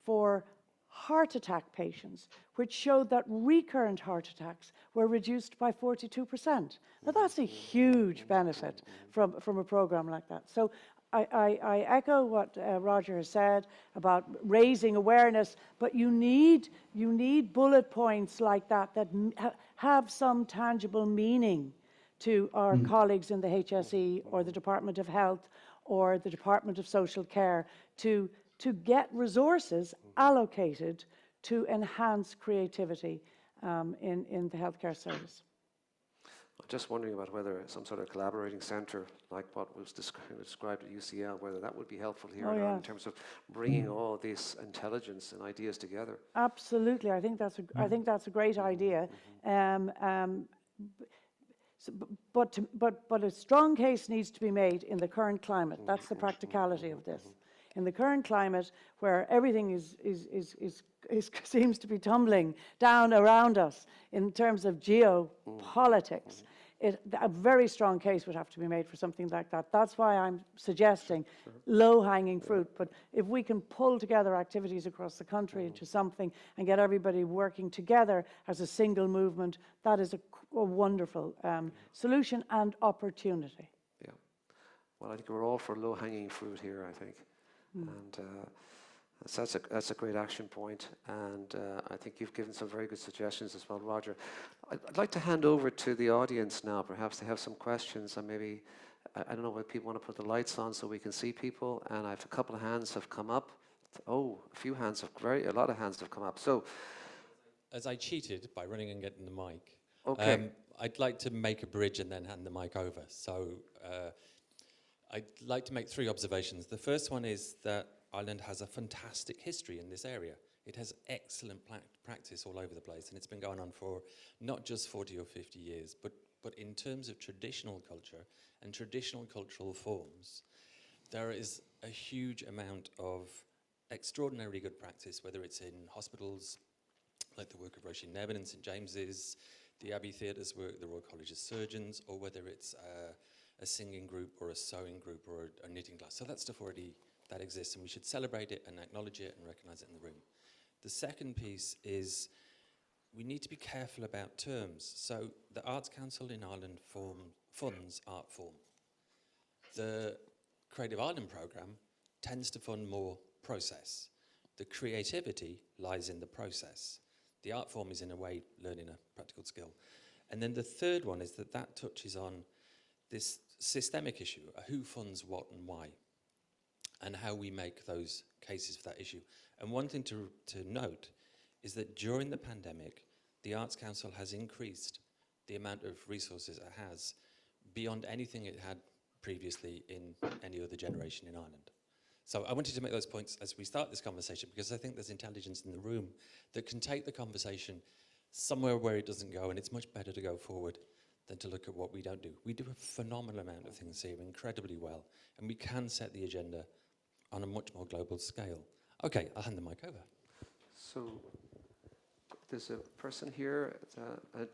for heart attack patients, which showed that recurrent heart attacks were reduced by 42%. Now that's a huge benefit from a program like that. So I echo what Roger has said about raising awareness, but you need bullet points like that have some tangible meaning to our colleagues in the HSE or the Department of Health or the Department of Social Care to get resources allocated to enhance creativity in the healthcare service. I'm just wondering about whether some sort of collaborating centre, like what was described at UCL, whether that would be helpful here in terms of bringing all this intelligence and ideas together. Absolutely, I think that's a great idea. But a strong case needs to be made in the current climate. That's the practicality of this. In the current climate, where everything seems to be tumbling down around us in terms of geopolitics, a very strong case would have to be made for something like that. That's why I'm suggesting low-hanging fruit. But if we can pull together activities across the country into something and get everybody working together as a single movement, that is a wonderful solution and opportunity. Yeah. Well, I think we're all for low-hanging fruit here, I think. And that's a great action point, and I think you've given some very good suggestions as well, Roger. I'd like to hand over to the audience now. Perhaps they have some questions, and maybe, I don't know whether people want to put the lights on so we can see people, and I have a couple of hands have come up. Oh, a lot of hands have come up. So, as I cheated by running and getting the mic, okay. I'd like to make a bridge and then hand the mic over. So I'd like to make three observations. The first one is that Ireland has a fantastic history in this area. It has excellent practice all over the place, and it's been going on for not just 40 or 50 years, but in terms of traditional culture and traditional cultural forms, there is a huge amount of extraordinarily good practice, whether it's in hospitals, like the work of Roisin Nevin and St James's, the Abbey Theatre's work, the Royal College of Surgeons, or whether it's a singing group or a sewing group or a knitting class. So that stuff already that exists, and we should celebrate it and acknowledge it and recognise it in the room. The second piece is we need to be careful about terms. So the Arts Council in Ireland funds art form. The Creative Ireland programme tends to fund more process. The creativity lies in the process. The art form is in a way learning a practical skill. And then the third one is that touches on this systemic issue, who funds what and why, and how we make those cases for that issue. And one thing to note is that during the pandemic, the Arts Council has increased the amount of resources it has beyond anything it had previously in any other generation in Ireland. So I wanted to make those points as we start this conversation, because I think there's intelligence in the room that can take the conversation somewhere where it doesn't go, and it's much better to go forward than to look at what we don't do. We do a phenomenal amount of things here incredibly well, and we can set the agenda on a much more global scale. Okay, I'll hand the mic over. So there's a person here,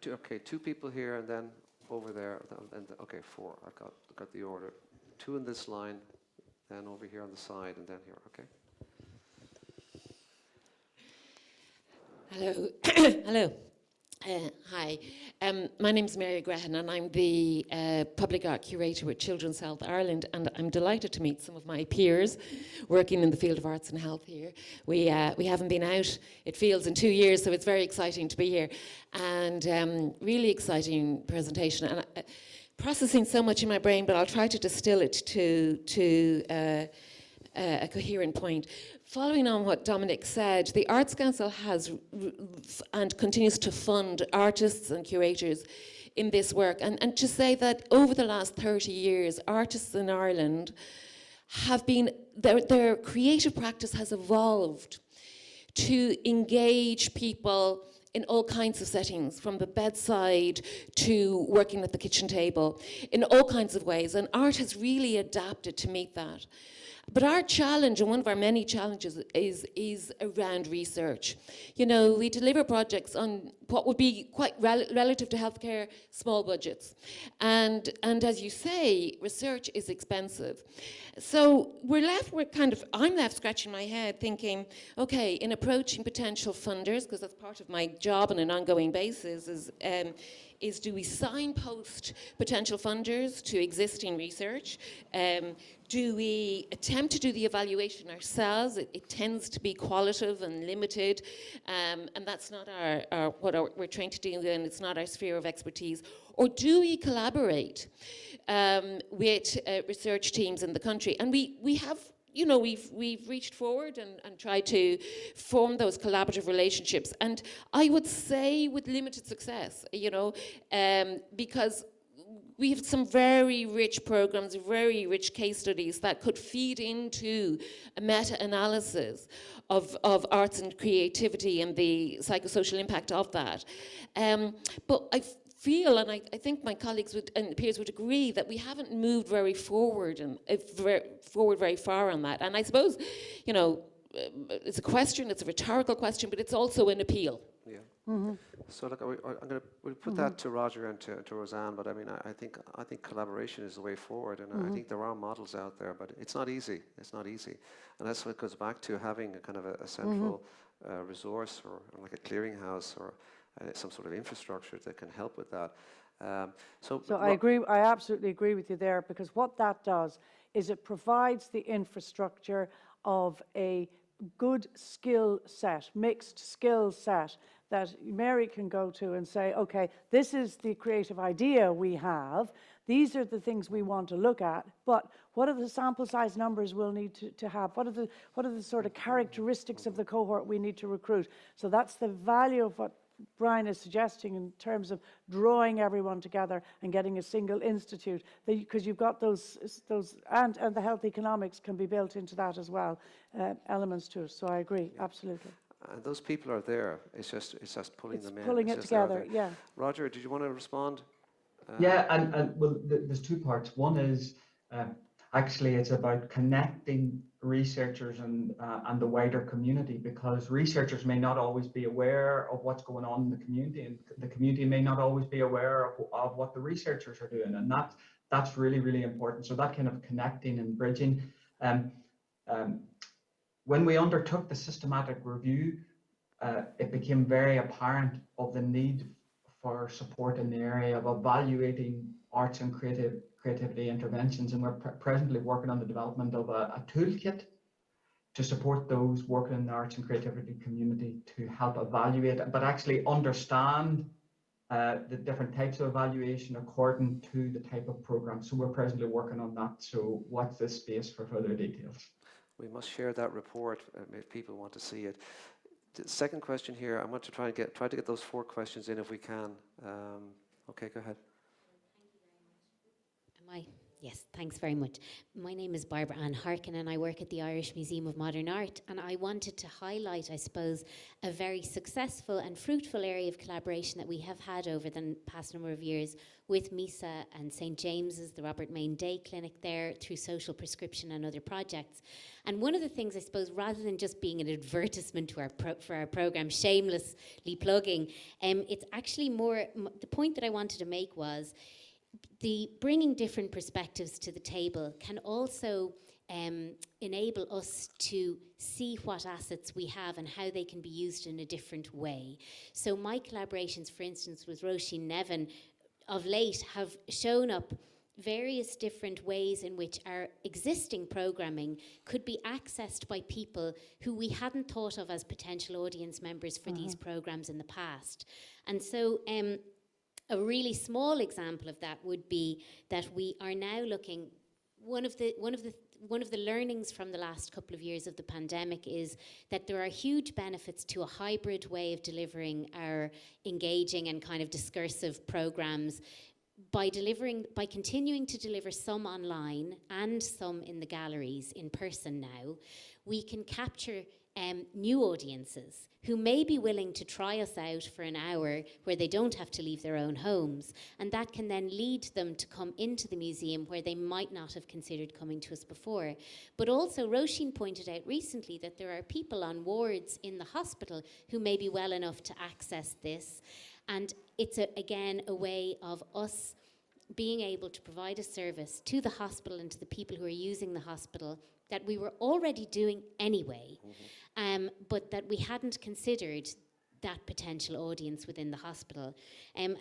two people here, and then over there, and okay, 4. I got the order. 2 in this line, then over here on the side, and then here. Okay. Hello. Hello. Hi. My name is Mary Grechen, and I'm the Public Art Curator with Children's Health Ireland, and I'm delighted to meet some of my peers working in the field of arts and health here. We haven't been out, it feels, in 2 years, so it's very exciting to be here. And really exciting presentation. And processing so much in my brain, but I'll try to distill it to a coherent point. Following on what Dominic said, the Arts Council has and continues to fund artists and curators in this work. And to say that over the last 30 years, artists in Ireland have been, their creative practice has evolved to engage people in all kinds of settings, from the bedside to working at the kitchen table, in all kinds of ways. And art has really adapted to meet that. But our challenge, and one of our many challenges, is around research. You know, we deliver projects on what would be quite relative to healthcare, small budgets. And as you say, research is expensive. So I'm left scratching my head thinking, okay, in approaching potential funders, because that's part of my job on an ongoing basis, is do we signpost potential funders to existing research? Do we attempt to do the evaluation ourselves? It tends to be qualitative and limited, and that's not what we're trained to do, and it's not our sphere of expertise. Or do we collaborate with research teams in the country? And we have, you know, we've reached forward and tried to form those collaborative relationships. And I would say with limited success, you know, because we have some very rich programs, very rich case studies that could feed into a meta-analysis of arts and creativity and the psychosocial impact of that. But I feel, and I think my colleagues and peers would agree, that we haven't moved very forward and very far on that. And I suppose, you know, it's a question, it's a rhetorical question, but it's also an appeal. Yeah. Mm-hmm. So look, we'll put that to Roger and to Roseanne, but I mean, I think collaboration is the way forward, and I think there are models out there, but it's not easy. It's not easy, and that's what goes back to having a kind of a central resource or like a clearinghouse or some sort of infrastructure that can help with that. So I agree. I absolutely agree with you there, because what that does is it provides the infrastructure of a good skill set, mixed skill set, that Mary can go to and say, okay, this is the creative idea we have, these are the things we want to look at, but what are the sample size numbers we'll need to have? What are the sort of characteristics of the cohort we need to recruit? So that's the value of what Brian is suggesting in terms of drawing everyone together and getting a single institute, because you've got those and the health economics can be built into that as well, elements to it. So I agree, absolutely. And those people are there. It's just pulling them in. Pulling it together, yeah. Roger, did you want to respond? Yeah, and well, there's 2 parts. One is actually it's about connecting researchers and the wider community, because researchers may not always be aware of what's going on in the community, and the community may not always be aware of what the researchers are doing, and that's really, really important. So that kind of connecting and bridging. When we undertook the systematic review, it became very apparent of the need for support in the area of evaluating arts and creativity interventions, and we're presently working on the development of a toolkit to support those working in the arts and creativity community to help evaluate, but actually understand the different types of evaluation according to the type of program. So we're presently working on that. So watch this space for further details. We must share that report if people want to see it. The second question here, I want to try to get those 4 questions in if we can. Okay, go ahead. Am I? Yes, thanks very much. My name is Barbara Ann Harkin and I work at the Irish Museum of Modern Art, and I wanted to highlight, I suppose, a very successful and fruitful area of collaboration that we have had over the past number of years with MISA and St James's, the Robert Main Day Clinic there, through social prescription and other projects. And one of the things, I suppose, rather than just being an advertisement to for our programme, shamelessly plugging, it's actually more, the point that I wanted to make was, the bringing different perspectives to the table can also enable us to see what assets we have and how they can be used in a different way. So my collaborations, for instance, with Roisin Nevin of late have shown up various different ways in which our existing programming could be accessed by people who we hadn't thought of as potential audience members for these programs in the past. And so a really small example of that would be that we are now looking, one of the learnings from the last couple of years of the pandemic is that there are huge benefits to a hybrid way of delivering our engaging and kind of discursive programs by continuing to deliver some online and some in the galleries in person now. We can capture new audiences who may be willing to try us out for an hour where they don't have to leave their own homes, and that can then lead them to come into the museum where they might not have considered coming to us before. But also, Roisin pointed out recently that there are people on wards in the hospital who may be well enough to access this, and it's again a way of us being able to provide a service to the hospital and to the people who are using the hospital that we were already doing anyway, but that we hadn't considered that potential audience within the hospital. And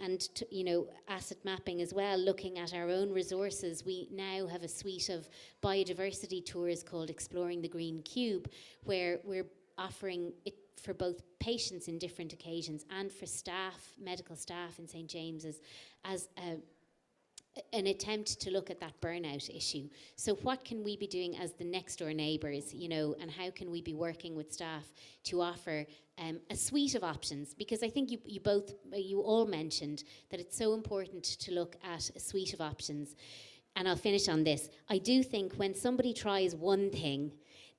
asset mapping as well, looking at our own resources. We now have a suite of biodiversity tours called Exploring the Green Cube, where we're offering it for both patients in different occasions and for staff, medical staff in St James's, as an attempt to look at that burnout issue. So what can we be doing as the next door neighbours, and how can we be working with staff to offer a suite of options? Because I think you all mentioned that it's so important to look at a suite of options. And I'll finish on this. I do think when somebody tries one thing,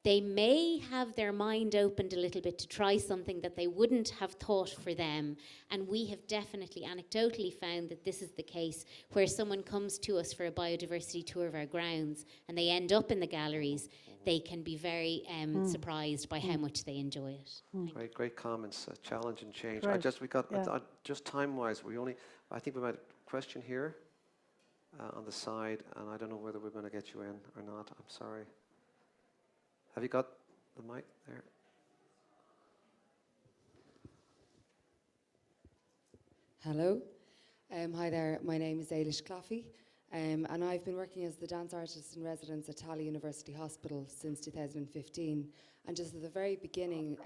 they may have their mind opened a little bit to try something that they wouldn't have thought for them. And we have definitely anecdotally found that this is the case, where someone comes to us for a biodiversity tour of our grounds and they end up in the galleries, they can be very surprised by how much they enjoy it. Great comments. Challenge and change. Right. Just time-wise, I think we might have a question here on the side, and I don't know whether we're going to get you in or not. I'm sorry. Have you got the mic there? Hello. Hi there. My name is Ailish Claffey, and I've been working as the dance artist in residence at Tally University Hospital since 2015. And just at the very beginning,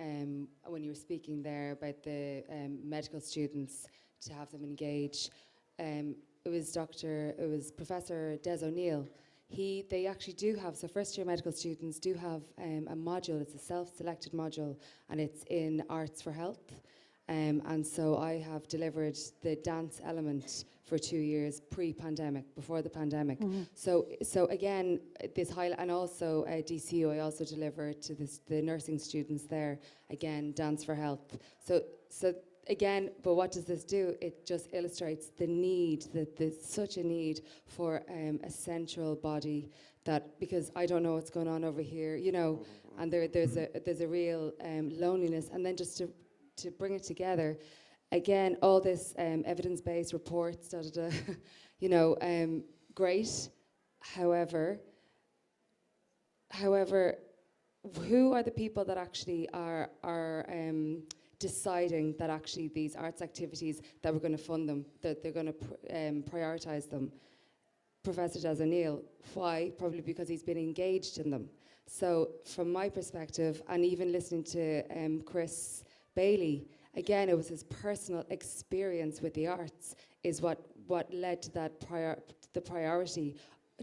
when you were speaking there about the medical students, to have them engage, it was Professor Des O'Neill. They actually do have, so first year medical students do have a module. It's a self-selected module, and it's in Arts for Health. And so I have delivered the dance element for 2 years pre-pandemic, before the pandemic. So again, and also DCU, I also deliver to the nursing students there, again, Dance for Health. So again, but what does this do? It just illustrates the need, that there's such a need for a central body, that, because I don't know what's going on over here, and there's a real loneliness. And then just to bring it together, again, all this evidence-based reports, great. However, who are the people that actually are deciding that actually these arts activities, that we're going to fund them, that they're going to prioritise them? Professor Des O'Neill. Why? Probably because he's been engaged in them. So from my perspective, and even listening to Chris Bailey, again, it was his personal experience with the arts is what led to that the priority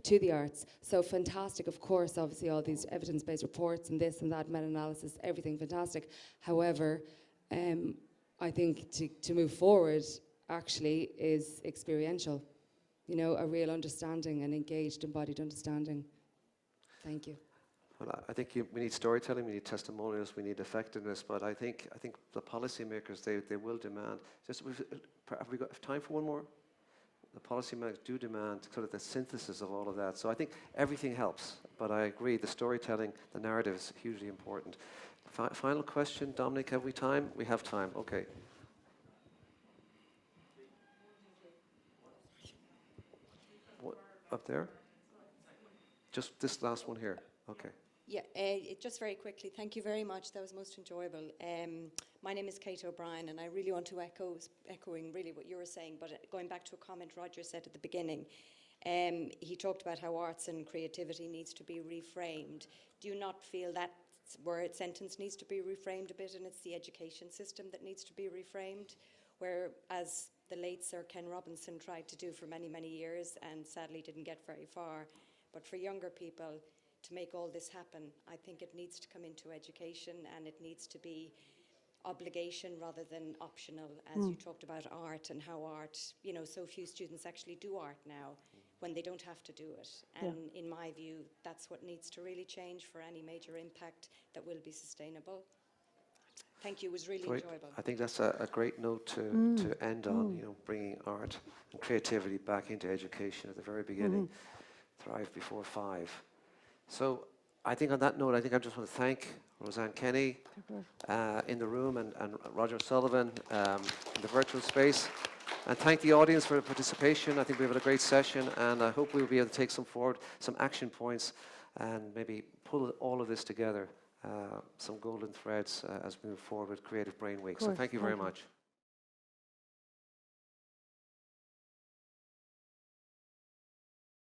to the arts. So fantastic, of course, obviously all these evidence-based reports and this and that, meta-analysis, everything fantastic. However, I think to move forward actually is experiential, you know, a real understanding, an engaged, embodied understanding. Thank you. Well, I think we need storytelling, we need testimonials, we need effectiveness, but I think the policymakers, they will demand, have we got time for one more? The policymakers do demand sort of the synthesis of all of that. So I think everything helps, but I agree, the storytelling, the narrative is hugely important. Final question, Dominic, have we time? We have time, okay. What, up there? Just this last one here, okay. Yeah, just very quickly, thank you very much. That was most enjoyable. My name is Kate O'Brien, and I really want to echoing really what you were saying, but going back to a comment Roger said at the beginning. He talked about how arts and creativity needs to be reframed. Do you not feel that word sentence needs to be reframed a bit, and it's the education system that needs to be reframed, where, as the late Sir Ken Robinson tried to do for many, many years, and sadly didn't get very far, but for younger people, to make all this happen, I think it needs to come into education, and it needs to be obligation rather than optional, as you talked about art and how art, you know, so few students actually do art now when they don't have to do it. And in my view, that's what needs to really change for any major impact that will be sustainable. Thank you, it was really enjoyable. I think that's a great note to end on, you know, bringing art and creativity back into education at the very beginning. Thrive before 5. So I think on that note, I just want to thank Roseanne Kenny in the room and Roger Sullivan in the virtual space. And thank the audience for the participation. I think we've had a great session, and I hope we'll be able to take some action points and maybe pull all of this together, some golden threads as we move forward with Creative Brain Week. So thank you very much.